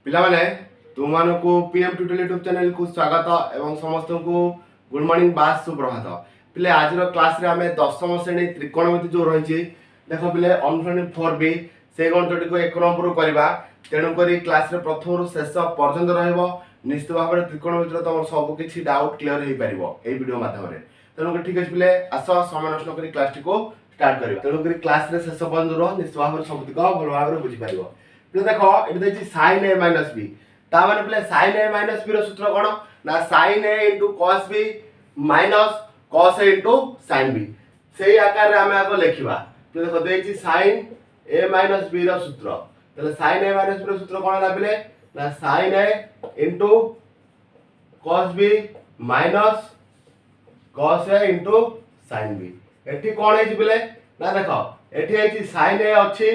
पिलामाने तुमको PM tutorial YouTube channel को स्वागत एवं समस्त को गुड मॉर्निंग बास सुप्रभात पिले आज क्लास रे आमे दशम श्रेणी त्रिकोणमिति जो रही देख पिले अनुश्रेणी 4b से गणितटी को एक नंबर करवा तेणुक क्लास रे प्रथम रु शेष पर्यंत रहिबो निश्चित भाव में त्रिकोणमिति तुम सब किसी डाउट क्लियर हो पार वीडियो माध्यम तेणुक ठीक अच्छे पिले आस समय नष्ट कर क्लास टी को स्टार्ट कर तेणुक क्लास रे शेष पर्यंत रह निश्चित भाव में सबुतिक भल भाव में बुझीपार देखो ये sin a minus b ता माने पले sin a minus b रो सूत्र कोन ना sin a cos b minus cos a sin b सेही आकार रे हमें आको लिखिबा तो देखो देछि sin a minus b रो सूत्र तले sin a minus b रो सूत्र कोन होला पले ना sin a cos b minus cos a sin b एठी कोन हेछि पले ना देखो एठी हेछि sin a अछि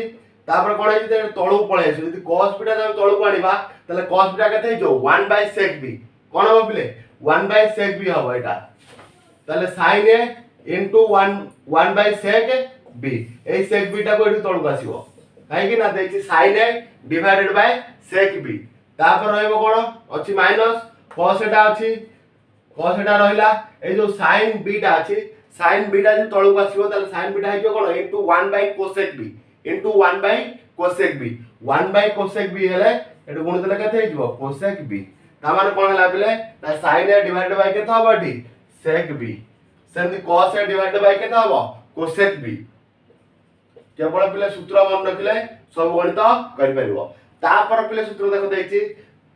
तापर कोन है जे तळु पळे आसी यदि cos बीटा जब तळु को आनिबा तले cos बीटा केते जो 1 बाय sec b कोन हो बिले 1 बाय sec b हो एटा तले sin a into 1 by sec b ए sec b टा को एठी तळु को आसीबो काहे कि ना देछि sin a divided bye sec b तापर रहइबो कोन अछि माइनस cos एटा अछि cos एटा रहिला ए जो sin b टा अछि sin b टा जे तळु को आसीबो तले sin b टा हेजो कोन into 1 by cosec b into 1 by cosec b 1 by cosec b हेले एटु गुणित ले केते हिजबो cosec b ता माने कोन हला पिले ता sin a डिवाइडेड बाय केते हबो एठी sec b semi cos a divided bye केते हबो cosec b केवल पिले सूत्र मन रखिले सब गणित करि परिबो तापर पिले सूत्र देखो दैछि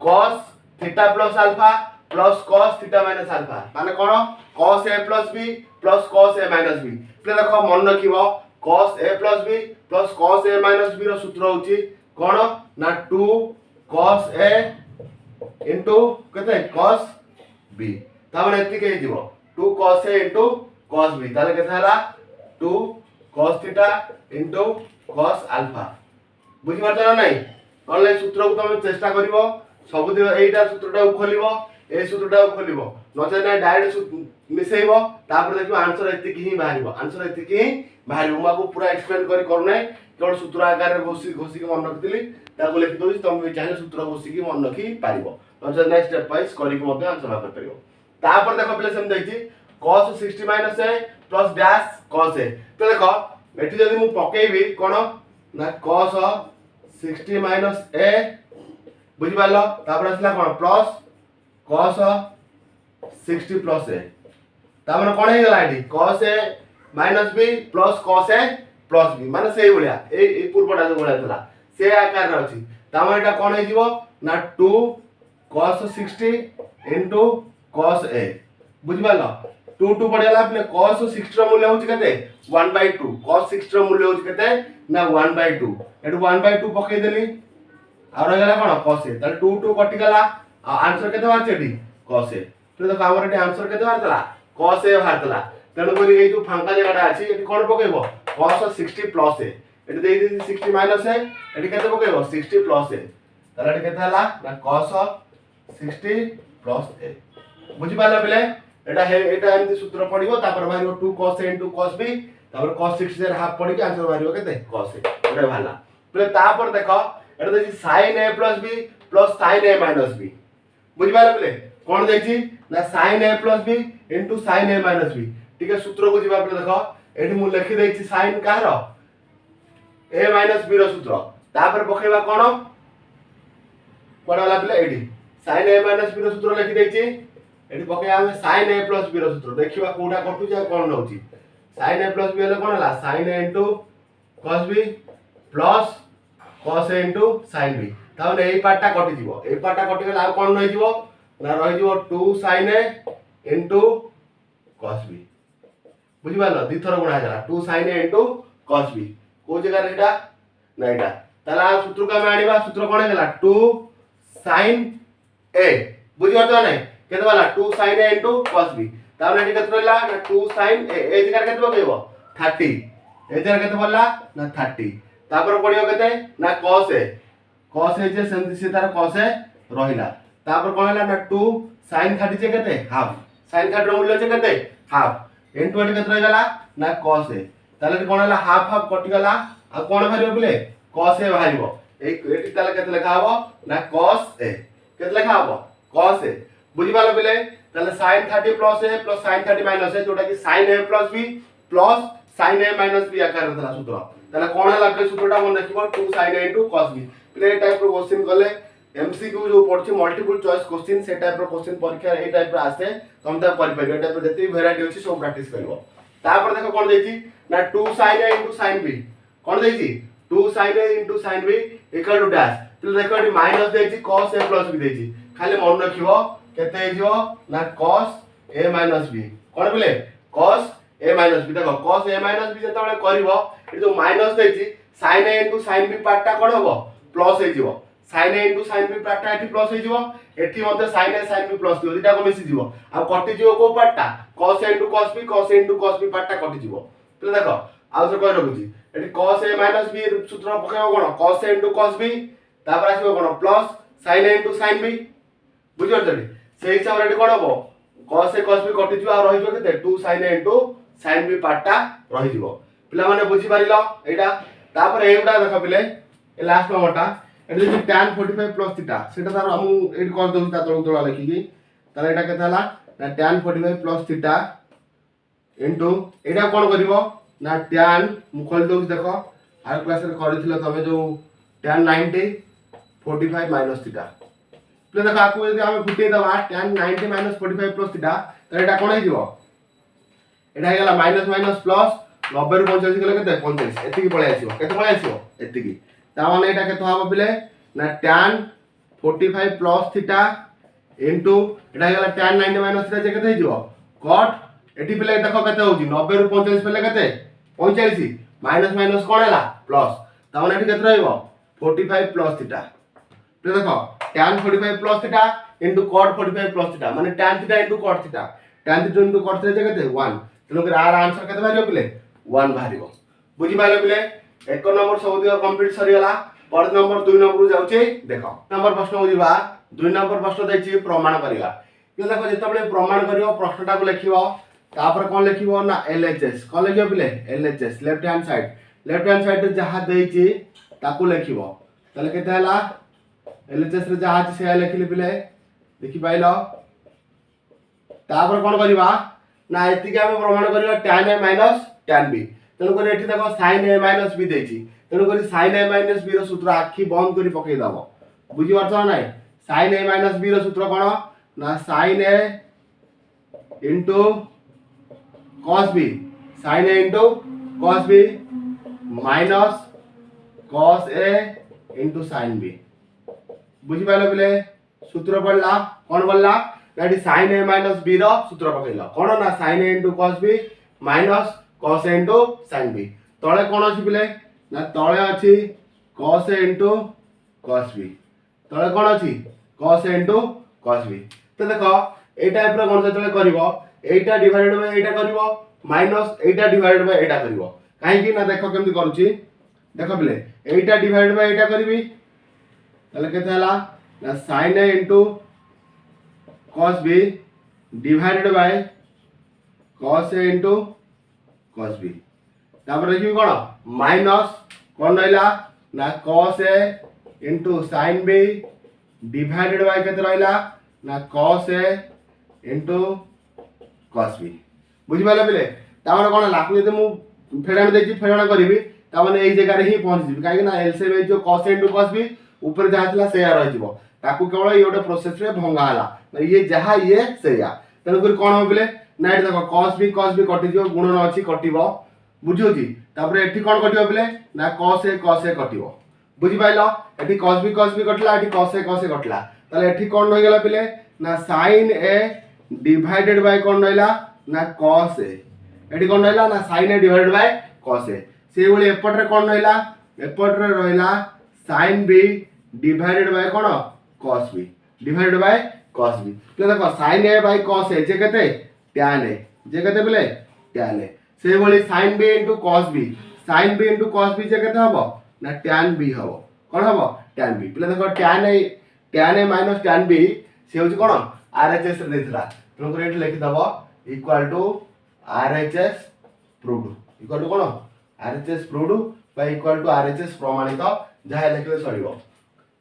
cos theta plus alpha plus cos theta minus alpha माने कोन cos a plus b plus cos a minus b पिले देखो मन रखिबो cos a plus b plus cos a minus b रो सूत्र होची कोन ना 2 cos a into केते cos b ता माने एति के दिबो 2 cos a into cos b ताले केते हला 2 cos theta into cos alpha बुझि पारछ ना नै ऑनलाइन सूत्र को तुम चेष्टा करिवो सब दिन एटा सूत्रटा खोलिवो ए सूत्रटा खोलिवो नचे ना डायरेक्ट मिसेइबो तापर देखिबो आंसर एति की ही बाहरिबो आंसर एति की बाहरिबो माको पूरा एक्सप्लेन करी करू नै केवल सूत्र आकार रे घोसी घोसी के मन रखतिली ताको लिखि दोछि तुम भी चाहे सूत्र घोसी के मन रखी पारिबो नचे ना स्टेप वाइज करी के मध्ये आंसर कर परिबो तापर देखो प्ले सेम दैछि cos 60 minus a plus dash cos a तो देखो एठी जदी मु पकेइबी कोन ना cos 60 माइनस a बुझि पारलो तापर असला cone plus cos 60 plus a ता माने कोन हे गेला एठी cos a minus b plus cos a plus b माने सेही बलिया ए पूर्वटा जो बलिया थला से आकार रे अछि ता माने एटा कोन हे जिवो ना 2 cos 60 इनटू cos a बुझि पारलो 2 2 पड़ेला अपने cos 60 रो मूल्य होछि केते 1/2 cos 60 रो मूल्य होछि केते ना 1/2 एटू 1/2 पकई देली आ रह गेला कोन cos a त 2 2 कटि गेला आंसर केते बारछ एठी cos a तो देखो हमर एठी आंसर केते बारतला cos a बारतला तेणु करी ए जो फांका जगहटा अछि एठी कोन पकेबो cos 60 प्लस a एठी देई दी 60 माइनस a एठी केते पकेबो 60 प्लस a तला एठी केते हला ना cos 60 प्लस a बुझि पाला पिले एटा एमती सूत्र पडिबो तापर बारिबो 2 cos a cos b तापर cos 60 रे हाफ पडी के आंसर बारिबो केते cos a एटा भाला पिले तापर देखो एटा देछि sin a b sin a b बुझि पाला पिले कोन देछि ना sin a b sin a b ठीक है सूत्र को जीवा पे देखो एठी मु लिखि देछि sin काहरो a b रो सूत्र तापर पखेबा कोन पडला पिले एठी sin a b रो सूत्र लिखि देछि एठी पके हम sin a b रो सूत्र देखिबा कोडा कटु जा कोन होछि sin a b हेले कोन हला sin a cos b plus cos a sin b ताने एई पार्टटा कटि जीवो एई पार्टटा कटि गेला आ कोन रहि जीवो ना रहि जीवो 2 sin a cos b बुझि पालो दी थर गुणा गेला 2 sin a cos b को जगह रे एटा ना एटा तला सूत्र का में आनिबा सूत्र कोन गेला 2 sin a बुझि पातो नै केते वाला 2 sin a cos b ताने एटी केते रहला ना 2 sin a ए जगह केते बकेबो 30 ए जगह केते बोलला ना 30 तापर पडियो केते ना cos a जे सेंति से तार cos a रहिला तापर कोन हला ना 2 sin 30 जे केते हाफ sin 30 रो मूल्य जे केते हाफ इनटू एट केते गला ना cos a ताले कोन हला हाफ हाफ कटि गला आ कोन भारिबो बोले cos a भारिबो एटी ताले केते लिखा हबो ना cos a केते लिखा हबो cos a बुझि पालो बिले ताले sin 30 plus a plus sin 30 minus a जोटा कि sin a plus b plus sin a minus b आकार रहला सूत्र ताले कोन हला पे सूत्रटा मन रखिबो 2 sin a into cos b प्ले टाइप रो क्वेश्चन गले एमसीक्यू जो पड़छि मल्टीपल चॉइस क्वेश्चन से टाइप रो क्वेश्चन परीक्षा ए टाइप रो आसे तुम ता कर पाइबो टाइप रो जति वेराइटी अछि सब प्रैक्टिस करबो तापर देखो कोन देछि ना 2 sin a into sin b कोन देछि 2 sin a into sin b equal to dash तो देखो एटी माइनस देछि cos a plus b देछि खाली मन रखिबो केते हिजो ना cos a minus b कोन बोले cos a minus b देखो cos a minus b जतबे करबो ए जो माइनस देछि sin a into sin b पार्टटा कोन हबो प्लस हे जिवो sin a into sin b पार्टटा एठी प्लस हे जिवो एठी मते sin a sin b plus दियो दिटा को मिसि जिवो आ कटि जिवो को पार्टटा cos a into cos b पार्टटा कटि जिवो तो देखो आउ से कहि रखुची एठी cos a minus b सूत्र पकाइबो कोन cos a into cos b तापर आसीबो कोन plus sin a into sin b बुझियो जडी से हिसाब रे कोन हबो cos a cos b कटि जिवो आ रहिबो केते 2 sin a into sin b पार्टटा रहि जिवो पिला माने बुझि पारिलो एटा तापर एउडा देखो पिले ए लास्ट नंबरटा एटी जे tan 45 plus थीटा सेटा तार हम एटी कर दउ ता तळ तळ लिखि की ताले एटा केता हला ना tan 45 plus थीटा इनटू एटा कोन करिवो ना tan मु खोल दउ देखो आर क्लास रे करिथिलो तमे जो tan 90 45 minus थीटा प्ले देखो आकु यदि हम फुटे दबा tan 90 minus 45 plus थीटा त एटा कोन हे जिवो एटा हे गेला माइनस माइनस प्लस 90 ରୁ 45 गेले केते 45 एतिकी पळे आसीबो केते पळे आसीबो एतिकी ता माने एटा केते हबो बिले ना tan 45 plus थीटा इनटू एटा गेला tan 90 minus थीटा जे केते हे जिवो cot एटी बिले देखो केते होजी 90 ରୁ 45 पेले केते 45 माइनस माइनस कोन हैला प्लस ता माने एटी केते रहइबो 45 plus थीटा तो देखो tan 45 plus theta into cot 45 plus theta माने tan theta into cot theta tan theta into cot theta जे केते 1 तेनो के आर आंसर केते बाहिरो बिले 1 बाहिरो बुझि पाले बिले एक नंबर सब दियो कंप्लीट सरी गला पर नंबर 2 नंबर रु जाउचे देखो नंबर प्रश्न हो दिबा 2 नंबर प्रश्न दैछि प्रमाण करिवा ये देखो जेतबले प्रमाण करियो प्रश्नटा को लिखिबो तापर कोन लिखिबो ना एलएचएस कोन लिखिबो बिले एलएचएस लेफ्ट हैंड साइड रे जहा दैछि ताकू लिखिबो तले केते हला एलएचएस रे जहा छै से लिखिले बिले देखि पाइलो तापर कोन करिवा ना एति के हम प्रमाण करिवा tan a minus tan b तेनु करे एठी देखो sin a minus b दैछि तेनु करे sin a minus b रो सूत्र आखी बंद करी पकेइ दाबो बुझि परछ नै sin a minus b रो सूत्र कोन ना sin a into cos b sin a into cos b minus cos a into sin b बुझि पालो बिले सूत्र पड़ला कोन बोलला एठी sin a minus b रो सूत्र पकेइला कोन ना sin a into cos b minus cos a into sin b तळे कोन अछि बिले ना तळे अछि cos a into cos b तळे कोन अछि cos a into cos b तो देखो ए टाइप रो कोन जतले करबो एटा डिवाइडेड बाय एटा करबो माइनस एटा डिवाइडेड बाय एटा करबो काहे कि ना देखो केमति करूची देखो बिले एटा डिवाइडेड बाय एटा करबी तले केते हला ना sin a into cos b divided by cos a into cos b तापर लिखि कोन माइनस कोन रहला ना cos a into sin b divided by केते रहला ना cos a into cos b बुझि पाले बिले तापर कोन लाकु जदि मु फेडाण देछि फेडाण करबी ता माने एई जगह रे ही पहुंच जिबी काहे ना एलसीएम ए जो cos a into cos b ऊपर जहा थिला सेया रहि जिवो ताकू केवल ये गोटे प्रोसेस रे भंगा हला ये जहा ये सेया तन कर कोन हो बिले ना एठी देखो cos b कटि जिवो गुणन अछि कटिबो बुझियो जी तापर एठी कोन कटिबो बिले ना cos a कटिबो बुझि पाइलो एठी cos b कटला एठी cos a कटला ताले एठी कोन होई गेला बिले ना sin a डिवाइडेड बाय कोन रहला ना cos a एठी कोन रहला ना sin a divided by cos a से बोले एपट रे कोन रहला एपट रे रहला sin b डिवाइडेड बाय कोन cos b divided by cos b तो देखो sin a by cos a जे केते tan a जे केते बोले tan a से बोले sin b cos b जे केते हबो ना tan b हबो कोन हबो tan b पले देखो tan a minus tan b से होची कोन RHS रे देथला तो एट लिखि दबो equal to RHS proved equal to कोन RHS proved by equal to RHS प्रमाणित जहाँ लिखले सरिबो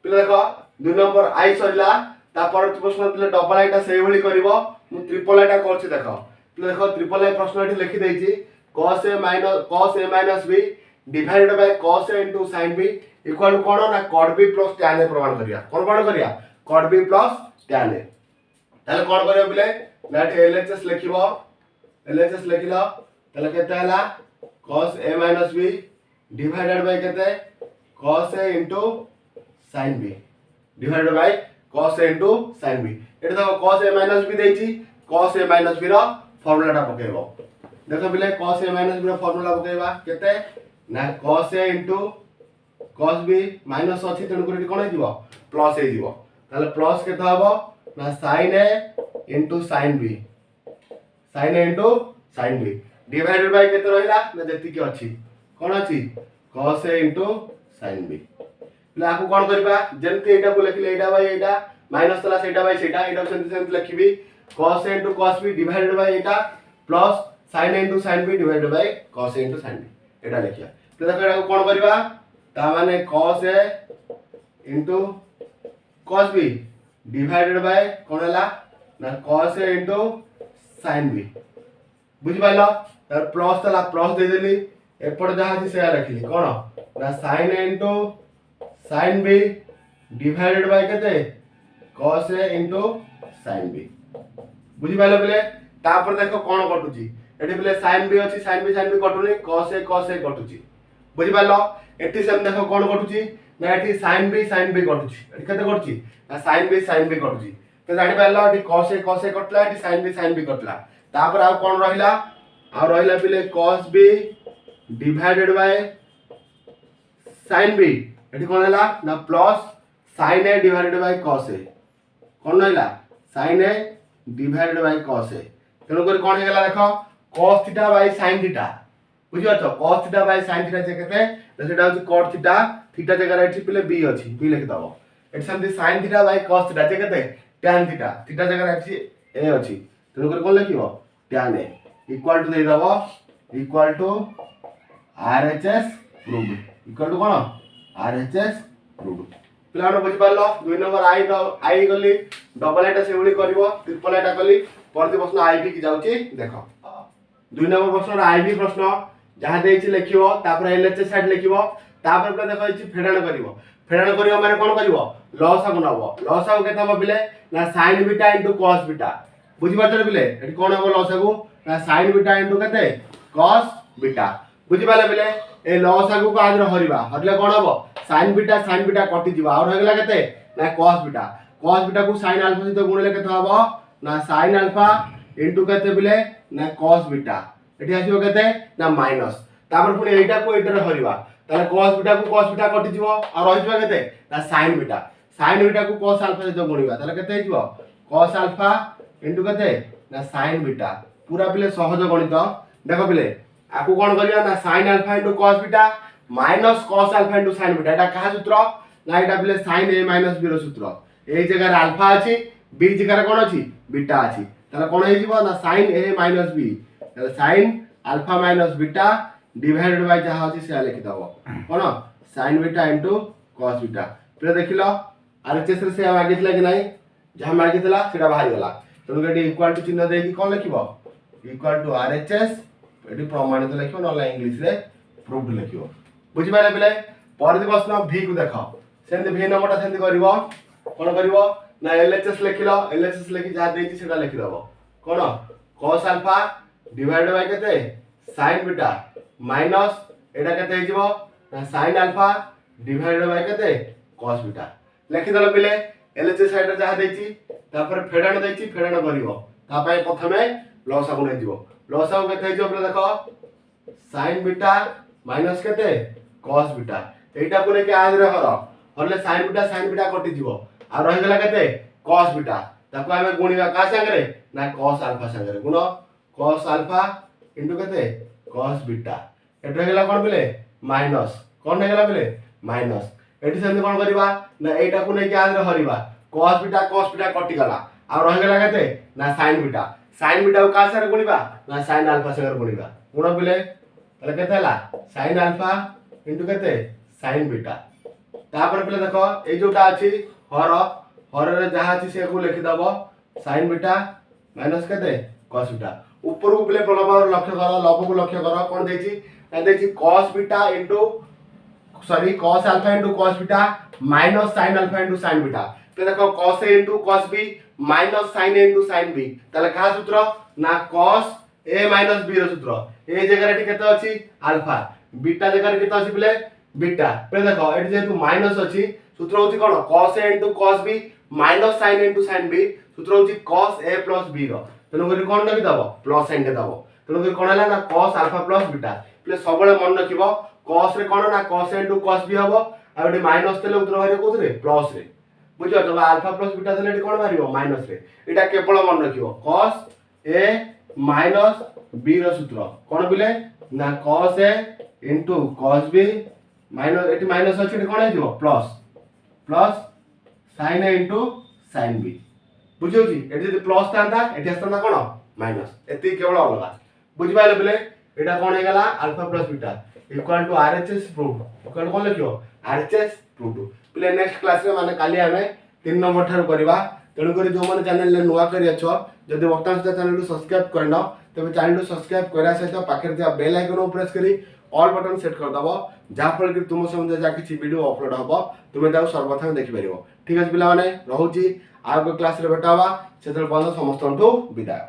पिले देखो 2 नंबर आई सरला ता परवर्ती प्रश्न पिले डबल आईटा सेही भली करबो मु ट्रिपल आईटा करछि देखो पिले देखो ट्रिपल आई प्रश्न एठी लिखि देछि cos a minus b divided by cos a into sin b equal कोन ना cot b plus tan a प्रमाण करिया कोन प्रमाण करिया cot b plus tan a ताले कोन करियो पिले लेट LHS लिखिबो LHS लिखिलो ताले केते हला cos a minus b divided by केते cos a into sin b divided by cos a into sin b एटा देखो cos a minus b देछि cos a minus b रो फार्मूला टा पकेबो देखो पिले cos a minus b रो formula पकेबा केते ना cos a into cos b minus अछि तेनु करी कोन हिजो प्लस हे जिवो ताले प्लस केते हबो ना sin a into sin b sin a into sin b divided bye केते रहिला ना जति के अछि कोन अछि cos a into sin b ले आकु कोन करबा जेंति एटा को लिखले एटा बाय एटा माइनस तला सेटा बाय सेटा एटा सेंति सेंति लिखिबी cos a into cos b divided by एटा plus sin a into sin b divided by cos a into sin b एटा लिखिया तो देखो एटा को कोन करबा ता माने cos a into cos b divided by कोन हला ना cos a into sin b बुझि पाइलो तार प्लस तला प्लस दे देली एपड जहा अछि से लिखली कोन ना sin a into sin b divided bye केते cos a into sin b बुझि पाइलो बेले तापर देखो कोन कटुची एठी बेले sin b अछि sin b कटुनी cos a कटुची बुझि पाइलो एठी सेम देखो कोन कटुची ना एठी sin b कटुची एठी केते कटुची ना sin b कटुची तो जानि पाइलो एठी cos a कटला एठी sin b कटला तापर आ कोन रहिला आ रहिला बेले cos b divided by sin b एठी कोन हला ना plus sin a divided by cos a कोन रहिला sin a divided by cos a तेनो कर कोन हेगला देखो cos theta by sin theta बुझि पाछो cos theta by sin theta जे केते तो सेटा होची cot थीटा थीटा जगह एठी पिले b अछि b लिख दबो एठी सम sin theta by cos theta जे केते tan थीटा थीटा जगह एठी a अछि तेनो कर कोन लिखिबो tan a इक्वल टू दे दबो equal to RHS proved equal to कोन RHS प्रूव्ड पिलानो बुझि पारलो 2 नंबर आई गली डबल आईटा से उली करबो ट्रिपल आईटा कली परती प्रश्न आईबी की जाउची देखो 2 नंबर प्रश्न आईबी प्रश्न जहां देछि लिखिबो तापर एलएचएस साइड लिखिबो तापर पे देखो इछि फेडाण करिवो माने कोन करिवो लॉस आ नबो लॉस आ केते हम बिले ना sin बीटा * cos बीटा बुझि पाछले बिले एठी कोन हम लॉस आगु ना sin बीटा * केते cos बीटा बुझि पाले बिले ए लॉस आगु को आदर हरिबा हरले कोन हबो sin बीटा कटि जिवा और होगला केते ना cos बीटा को sin अल्फा सहित गुणले केते हबो ना sin अल्फा * केते बिले ना cos बीटा एठी आसीबो केते ना माइनस तापर पुनी एटा को एटा रे हरिबा ताले cos बीटा कटि जिवो और रहिबा केते ना sin बीटा को cos अल्फा सहित गुणिबा ताले केते हिजो cos अल्फा * केते ना sin बीटा पूरा बिले सहज गणित देखो बिले आकु कोन करिया ना sin alpha * cos beta minus cos alpha * sin beta एटा का सूत्र ना एटा बिले sin a - b रो सूत्र ए जगह अल्फा अछि b जगह कोन अछि बीटा अछि ताले कोन हे जिवो ना sin a - b ताले sin alpha - beta divided by जहा अछि से लिखि दबो कोन sin बीटा * cos बीटा पे देखिलो आरएचएस रे से मागितला कि नाही जहा मागितला सेटा बाहर गेला तो एटी इक्वल टू चिन्ह देकी कोन लिखिबो इक्वल टू आरएचएस एटी प्रमाणित लिखिबो नला इंग्लिश रे प्रूव्ड लिखिबो बुझि पाले बिले परदी प्रश्न v को देखो सेंति v नंबरटा सेंति करबो कोन करबो ना एलएचएस लिखि जा देछि सेटा लिखि दबो कोन cos अल्फा डिवाइडेड बाय केते sin बीटा माइनस एटा केते हिजबो ना sin अल्फा डिवाइडेड बाय केते cos बीटा लिखि दलो बिले एलएचएस साइड जा देछि तापर फेडाण देछि फेडाण करिवो ता पय प्रथमे लॉस आ गुणे दिवो लॉस आ केते हिजो बले देखो sin बीटा माइनस केते cos बीटा एटा को लेके आज रे हरले sin बीटा कटि जिवो आ रहि गेला केते cos बीटा ताको हमें गुणिबा का संगे रे ना cos अल्फा संगे रे गुण cos अल्फा * केते cos बीटा एटा गेला कोन बिले माइनस कोन हे गेला बिले माइनस एठी सेंति कोन करिबा ना एटा को लेके आज रे हरिबा cos बीटा कटि गला आ रहि गेला केते ना sin बीटा को का संगे गुणिबा ना sin अल्फा संगे गुणिबा गुण बिले तले केते हला sin अल्फा * केते sin बीटा तापर पे देखो ए जोटा अछि हर हर रे जहा अछि से को लिखि दबो sin बीटा माइनस केते cos बीटा ऊपर को प्ले प्रलम्ब लक्ष्य करो लंब को लक्ष्य करो कोन देछि ना देछि cos beta into sorry cos alpha into cos beta minus sin alpha into sin beta तो देखो cos a into cos b minus sin a into sin b तले का सूत्र ना cos a माइनस b रो सूत्र ए जगह रे केते अछि अल्फा बीटा जगह रे केते अछि प्ले बीटा पे देखो एठी जेतु माइनस अछि सूत्र होछि कोन cos a into cos b minus sin a into sin b सूत्र होछि cos a प्लस b रो तेनु करी कोन लखि दबो प्लस साइन दे दबो तेनु करी कोन हला ना cos alpha plus beta play सबले मन रखिबो cos रे कोन ना cos a into cos b हबो आ एठी माइनस तेले उत्तर बाहर कोथरे प्लस रे बुझो तो अल्फा प्लस बीटा देले एठी कोन बाहरिबो माइनस रे एटा केवल मन रखिबो cos a माइनस b रो सूत्र कोन बिले ना cos a into cos b minus एटी माइनस अछि एटी कोन हेजिवो plus plus sin a into sin b बुझियो जी एटी जदी प्लस थांता एटी आस्ता कोन माइनस एती केवल अलगा बुझि पाइले बिले एटा कोन हे गेला alpha plus beta equal to RHS proof equal कोन लिखियो आरएचएस प्रूफ बिले नेक्स्ट क्लास रे माने काली हमें 3 नंबर ठार करबा तेनु करी जो माने चैनल ले नुवा करी अछो जदी वर्तमान से चैनल को सब्सक्राइब करनो तबे चैनल को सब्सक्राइब करा सहित पाखे जे बेल आइकन को प्रेस करी ऑल बटन सेट कर दबो जा फल कि तुम समझ जा किछि वीडियो अपलोड हबो तुमे ताऊ सर्वप्रथम देखि परिबो ठीक अछि पिला माने रहउची आगो क्लास रे बेटावा सेतल बंद समस्त विदाय।